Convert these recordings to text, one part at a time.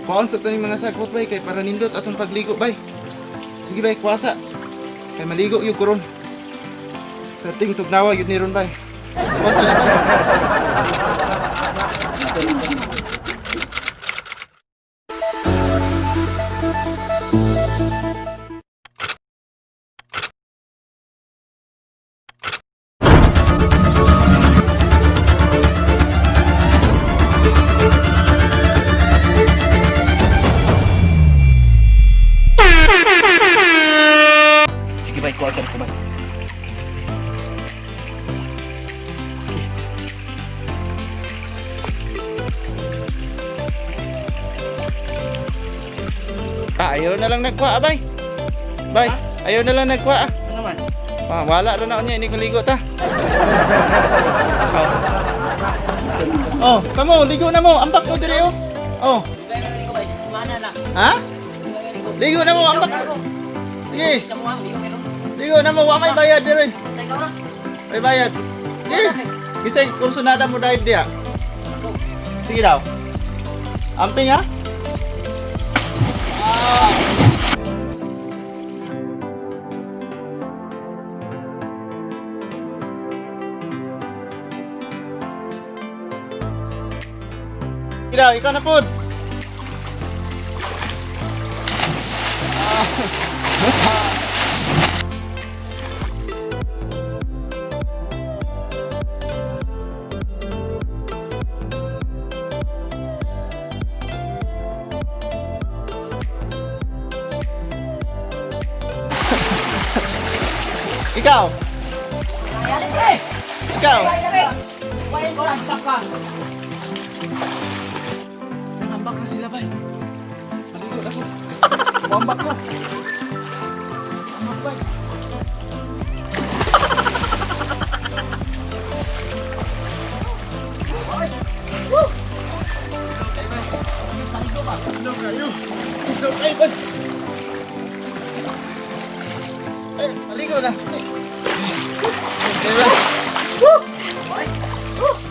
Kuhaan sa taning mga sakot bay kay para nindot atong pagligo bay. Sige bay, kuasa. Kay maligo yung kuron. Kating tugnawa yun ni ron bay. Kuasa na bay. Sige bay, kuasa na ko bay. Ayaw na lang nagkuha, bay. Bay, ayaw na lang nagkuha. Ano naman? Wala rin na niya, hindi ko ligo ta. Oh, kamo, ligo na mo. Ambak mo dire oh. Oh. Lugay na ligo ba? Mana na. Ha? Lugay na ligo. Ligo na mo, ambak. Sige, Sa mga ligo meron. ligo na mo, wa may bayad dire. Tay ka ora. May bayad. Sige. Kisay kursunada mo dive dia. Sige daw. Amping ha? Ikaw, ikaw na po. Ikaw. Ikaw. Wala ko lang saka. Nangambak na sila, bay. Maligo na ko. Wambak ko. Ambak, bay. Saligo ba? Inom kayo. Inom kayo, bay. Maligo na. Okay, bay.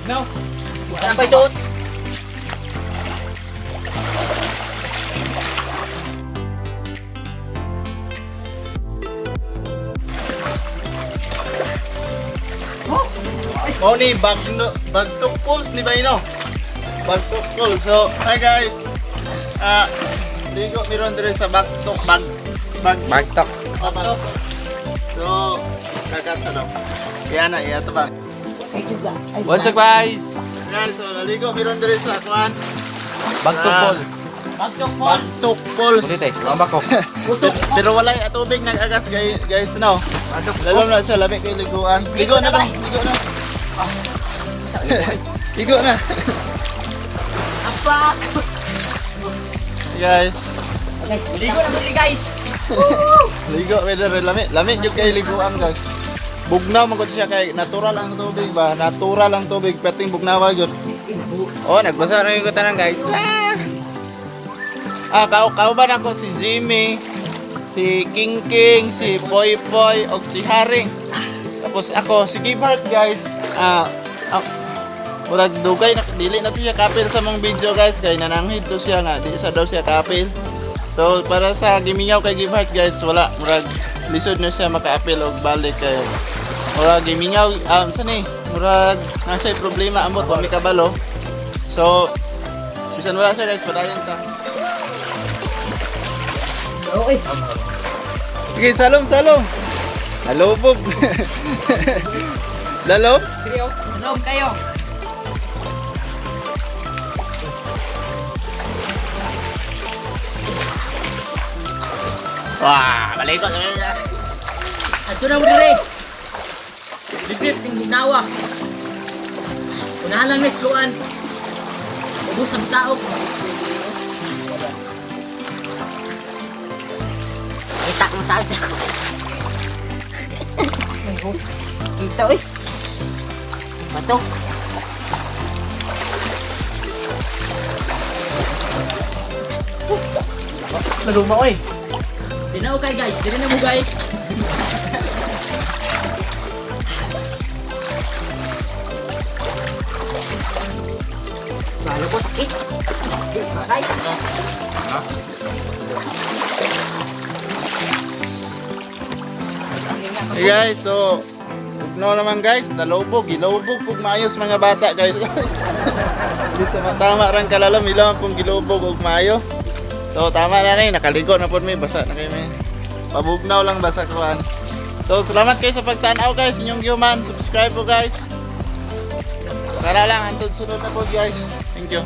No. Wala pa ito. Oh ni Bagtok Pools ni Bayno. Bagtok Pools. So, hi guys. Ligo miron dire sa Bagtok Bagtok. So, kakat sa daw. Yan na, iya to ba? What's up guys? Guys, so naligo miron dire sa kuan. Bagtok Falls. Bagtok Pools. Dito, mamba ko. Pero walay tubig nag-agas guys no. Lalo na sa labi kay liguan. Ligo na lang, ligo na. Ligo na. Apa? Guys, Ligo na dali guys. ligo weather lami jud kay liguan guys. Bugnaw man gud siya kay natural ang tubig ba? Natural ang tubig perting bugnawa jud. Oh, nagbasa na yung tanan guys. Kauban ako si Jimmy, si King King, si Poy Poy, og si Haring. Tapos ako si Gibart guys. Murag dugay na dili na to siya kapil sa mong video guys kay nananghid to siya nga di sa daw siya kapil. So para sa gimingaw kay Gibart guys wala murag lisod na siya maka-apil og balik kayo. Murag gimingaw sa ni murag nasa problema amot wa mi kabalo. So bisan wala siya guys padayon ta. Okay. Sige, salom. Halobog. Lalo? Seryo? Nom kayo. Wah, balik ko. Ato na mo dire. Libre ting ginawa. Unahan lang nesluan. Ubus ang tao. Kita mo sa akin. Ito eh. Bato. Maluma ko eh. Dinaw kay guys. Dili na mo guys. Lalo ko sakit. Sakit. Hey guys, so no naman guys, nalubog, gilubog pug maayos mga bata guys. Di sa tama rang kalalam ilang pong gilubog ug maayo. So tama na nay, nakaligo na pud mi, basa na kay mi. Pabugnaw lang basa kuan. So salamat kayo sa pagtan-aw guys, inyong human, subscribe po guys. Para lang antod sunod na po guys. Thank you.